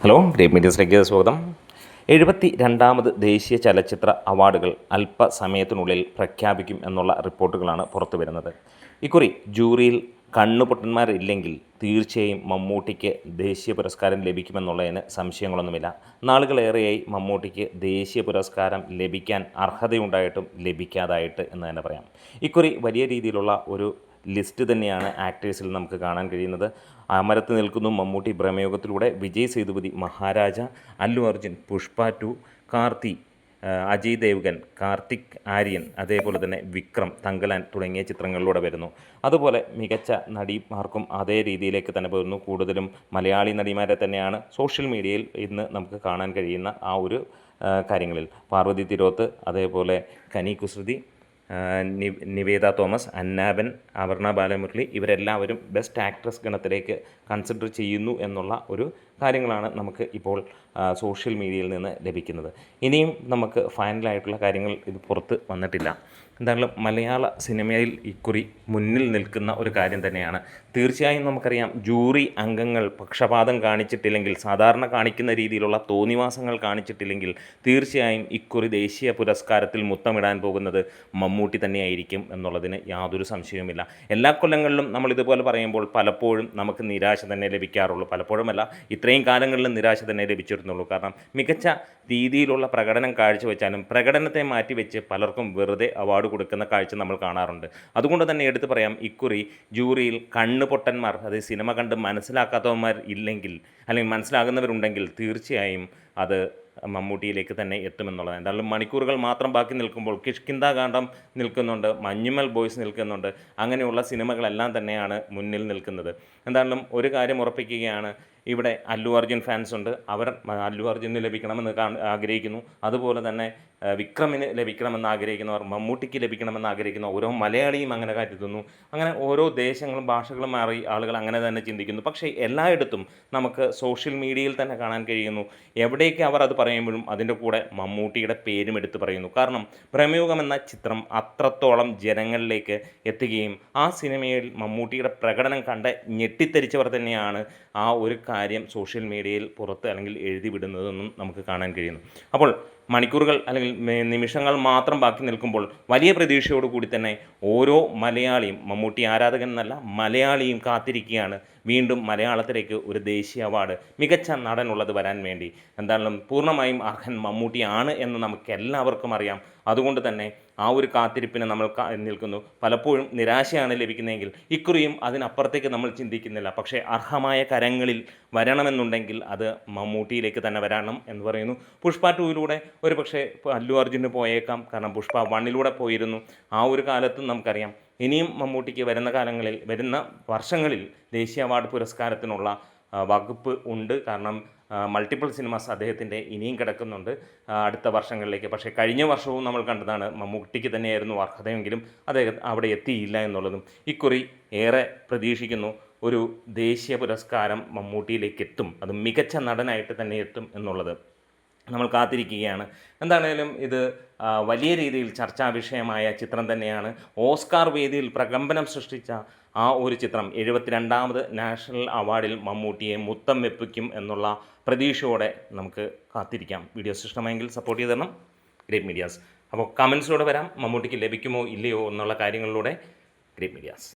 Hello, great മീഡിയസിലേക്ക് സ്വാഗതം. 72ാമത് ദേശീയ ചലച്ചിത്ര അവാർഡുകൾ അല്പസമയത്തിനുള്ളിൽ പ്രഖ്യാപിക്കും എന്നുള്ള റിപ്പോർട്ടുകളാണ് പുറത്തു വരുന്നത്. ഇക്കുറി ജൂറിയിൽ കണ്ണുപൊട്ടന്മാരില്ലെങ്കിൽ തീർച്ചയായും മമ്മൂട്ടിക്ക് ദേശീയ പുരസ്കാരം ലഭിക്കുമെന്നുള്ളതിന് സംശയങ്ങളൊന്നുമില്ല. നാളുകളേറെയായി മമ്മൂട്ടിക്ക് ദേശീയ പുരസ്കാരം ലഭിക്കാൻ അർഹതയുണ്ടായിട്ടും ലഭിക്കാതായിട്ട് എന്ന് തന്നെ പറയാം. ഇക്കുറി വലിയ രീതിയിലുള്ള ഒരു ലിസ്റ്റ് തന്നെയാണ് ആക്ടേഴ്സിൽ നമുക്ക് കാണാൻ കഴിയുന്നത്. അമരത്ത് നിൽക്കുന്നു മമ്മൂട്ടി ഭ്രമയുഗത്തിലൂടെ, വിജയ് സേതുപതി മഹാരാജ, അല്ലു അർജുൻ പുഷ്പ 2, കാർത്തി, അജയ് ദേവ്ഗൻ, കാർത്തിക് ആര്യൻ, അതേപോലെ തന്നെ വിക്രം, തങ്കലാൻ തുടങ്ങിയ ചിത്രങ്ങളിലൂടെ വരുന്നു. അതുപോലെ മികച്ച നടിമാർക്കും അതേ രീതിയിലേക്ക് തന്നെ പോകുന്നു. കൂടുതലും മലയാളി നടിമാരെ തന്നെയാണ് സോഷ്യൽ മീഡിയയിൽ ഇന്ന് നമുക്ക് കാണാൻ കഴിയുന്ന ആ ഒരു കാര്യങ്ങളിൽ. പാർവതി തിരോത്ത്, അതേപോലെ കനി കുസൃതി, നിവേദ തോമസ്, അന്നാബൻ, അപർണ ബാലമുരളി ഇവരെല്ലാവരും ബെസ്റ്റ് ആക്ട്രസ് ഗണത്തിലേക്ക് കൺസിഡർ ചെയ്യുന്നു എന്നുള്ള ഒരു കാര്യങ്ങളാണ് നമുക്ക് ഇപ്പോൾ സോഷ്യൽ മീഡിയയിൽ നിന്ന് ലഭിക്കുന്നത്. ഇനിയും നമുക്ക് ഫൈനലായിട്ടുള്ള കാര്യങ്ങൾ ഇത് പുറത്ത് വന്നിട്ടില്ല. എന്തായാലും മലയാള സിനിമയിൽ ഇക്കുറി മുന്നിൽ നിൽക്കുന്ന ഒരു കാര്യം തന്നെയാണ്. തീർച്ചയായും നമുക്കറിയാം, ജൂറി അംഗങ്ങൾ പക്ഷപാതം കാണിച്ചിട്ടില്ലെങ്കിൽ, സാധാരണ കാണിക്കുന്ന രീതിയിലുള്ള തോന്നിവാസങ്ങൾ കാണിച്ചിട്ടില്ലെങ്കിൽ തീർച്ചയായും ഇക്കുറി ദേശീയ പുരസ്കാരത്തിൽ മുത്തമിടാൻ പോകുന്നത് മമ്മൂട്ടി തന്നെയായിരിക്കും എന്നുള്ളതിന് യാതൊരു സംശയവുമില്ല. എല്ലാ കൊല്ലങ്ങളിലും നമ്മളിതുപോലെ പറയുമ്പോൾ പലപ്പോഴും നമുക്ക് നിരാശ തന്നെ ലഭിക്കാറുള്ളൂ. പലപ്പോഴുമല്ല, ഇത്രയും കാലങ്ങളിലും നിരാശ തന്നെ ലഭിച്ചിരുന്നുള്ളൂ. കാരണം മികച്ച രീതിയിലുള്ള പ്രകടനം കാഴ്ചവെച്ചാലും പ്രകടനത്തെ മാറ്റിവെച്ച് പലർക്കും വെറുതെ അവാർഡ് കൊടുക്കുന്ന കാഴ്ച നമ്മൾ കാണാറുണ്ട്. അതുകൊണ്ട് തന്നെ എടുത്തു പറയാം, ഇക്കുറി ജൂറിയിൽ കണ്ണുപൊട്ടന്മാർ, അതായത് സിനിമ കണ്ട് മനസ്സിലാക്കാത്തവന്മാർ ഇല്ലെങ്കിൽ, അല്ലെങ്കിൽ മനസ്സിലാകുന്നവരുണ്ടെങ്കിൽ തീർച്ചയായും അത് മമ്മൂട്ടിയിലേക്ക് തന്നെ എത്തുമെന്നുള്ളത്. എന്തായാലും മണിക്കൂറുകൾ മാത്രം ബാക്കി നിൽക്കുമ്പോൾ കിഷ്കിന്ധാകാന്ഡം നിൽക്കുന്നുണ്ട്, മഞ്ഞുമൽ ബോയ്സ് നിൽക്കുന്നുണ്ട്, അങ്ങനെയുള്ള സിനിമകളെല്ലാം തന്നെയാണ് മുന്നിൽ നിൽക്കുന്നത്. എന്തായാലും ഒരു കാര്യം ഉറപ്പിക്കുകയാണ്, ഇവിടെ അല്ലു അർജുൻ ഫാൻസ് ഉണ്ട്. അവർ അല്ലു അർജുന് ലഭിക്കണമെന്ന് ആഗ്രഹിക്കുന്നു. അതുപോലെ തന്നെ വിക്രമിന് ലഭിക്കണമെന്ന് ആഗ്രഹിക്കുന്നവർ, മമ്മൂട്ടിക്ക് ലഭിക്കണമെന്ന് ആഗ്രഹിക്കുന്ന ഓരോ മലയാളിയും അങ്ങനെ കരുതുന്നു. അങ്ങനെ ഓരോ ദേശങ്ങളും ഭാഷകളും മാറി ആളുകൾ അങ്ങനെ തന്നെ ചിന്തിക്കുന്നു. പക്ഷേ എല്ലായിടത്തും നമുക്ക് സോഷ്യൽ മീഡിയയിൽ തന്നെ കാണാൻ കഴിയുന്നു, എവിടേക്ക് അവർ അത് പറയുമ്പോഴും അതിൻ്റെ കൂടെ മമ്മൂട്ടിയുടെ പേരും എടുത്ത് പറയുന്നു. കാരണം ഭ്രമയുഗം എന്ന ചിത്രം അത്രത്തോളം ജനങ്ങളിലേക്ക് എത്തുകയും ആ സിനിമയിൽ മമ്മൂട്ടിയുടെ പ്രകടനം കണ്ട് ഞെട്ടിത്തരിച്ചവർ തന്നെയാണ് ആ ഒരു കാര്യം സോഷ്യൽ മീഡിയയിൽ പുറത്ത് അല്ലെങ്കിൽ എഴുതി വിടുന്നതെന്നും നമുക്ക് കാണാൻ കഴിയുന്നു. അപ്പോൾ മണിക്കൂറുകൾ അല്ലെങ്കിൽ നിമിഷങ്ങൾ മാത്രം ബാക്കി നിൽക്കുമ്പോൾ വലിയ പ്രതീക്ഷയോടുകൂടി തന്നെ ഓരോ മലയാളിയും, മമ്മൂട്ടി ആരാധകൻ എന്നല്ല മലയാളിയും കാത്തിരിക്കുകയാണ് വീണ്ടും മലയാളത്തിലേക്ക് ഒരു ദേശീയ അവാർഡ് മികച്ച നടനുള്ളത് വരാൻ വേണ്ടി. എന്തായാലും പൂർണ്ണമായും അർഹൻ മമ്മൂട്ടിയാണ് എന്ന് നമുക്ക് എല്ലാവർക്കും അറിയാം. അതുകൊണ്ട് തന്നെ ആ ഒരു കാത്തിരിപ്പിന് നമ്മൾ നിൽക്കുന്നു. പലപ്പോഴും നിരാശയാണ് ലഭിക്കുന്നതെങ്കിൽ ഇക്കുറിയും അതിനപ്പുറത്തേക്ക് നമ്മൾ ചിന്തിക്കുന്നില്ല. പക്ഷേ അർഹമായ കരങ്ങളിൽ വരണമെന്നുണ്ടെങ്കിൽ അത് മമ്മൂട്ടിയിലേക്ക് തന്നെ വരണം എന്ന് പറയുന്നു. പുഷ്പ 2 ഒരു പക്ഷേ അല്ലു അർജുന് പോയേക്കാം. കാരണം പുഷ്പ 1 പോയിരുന്നു. ആ ഒരു കാലത്തും നമുക്കറിയാം ഇനിയും മമ്മൂട്ടിക്ക് വരുന്ന വർഷങ്ങളിൽ ദേശീയ അവാർഡ് പുരസ്കാരത്തിനുള്ള വകുപ്പ് ഉണ്ട്. കാരണം മൾട്ടിപ്പിൾ സിനിമാസ് അദ്ദേഹത്തിൻ്റെ ഇനിയും കിടക്കുന്നുണ്ട് അടുത്ത വർഷങ്ങളിലേക്ക്. പക്ഷേ കഴിഞ്ഞ വർഷവും നമ്മൾ കണ്ടതാണ്, മമ്മൂട്ടിക്ക് തന്നെയായിരുന്നു അർഹതയെങ്കിലും അദ്ദേഹം അവിടെ എത്തിയില്ല എന്നുള്ളതും. ഇക്കുറി ഏറെ പ്രതീക്ഷിക്കുന്നു ഒരു ദേശീയ പുരസ്കാരം മമ്മൂട്ടിയിലേക്ക് എത്തും, അത് മികച്ച നടനായിട്ട് തന്നെ എത്തും എന്നുള്ളത് നമ്മൾ കാത്തിരിക്കുകയാണ്. എന്താണേലും ഇത് വലിയ രീതിയിൽ ചർച്ചാ വിഷയമായ ചിത്രം തന്നെയാണ്. ഓസ്കാർ വേദിയിൽ പ്രകമ്പനം സൃഷ്ടിച്ച ആ ഒരു ചിത്രം 72ാമത് നാഷണൽ അവാർഡിൽ മമ്മൂട്ടിയെ മുത്തം വെപ്പിക്കും എന്നുള്ള പ്രതീക്ഷയോടെ നമുക്ക് കാത്തിരിക്കാം. വീഡിയോസ് ഇഷ്ടമായെങ്കിൽ സപ്പോർട്ട് ചെയ്ത് തരണം ഗ്രേറ്റ് മീഡിയാസ്. അപ്പോൾ കമൻസിലൂടെ വരാം, മമ്മൂട്ടിക്ക് ലഭിക്കുമോ ഇല്ലയോ എന്നുള്ള കാര്യങ്ങളിലൂടെ. Great medias.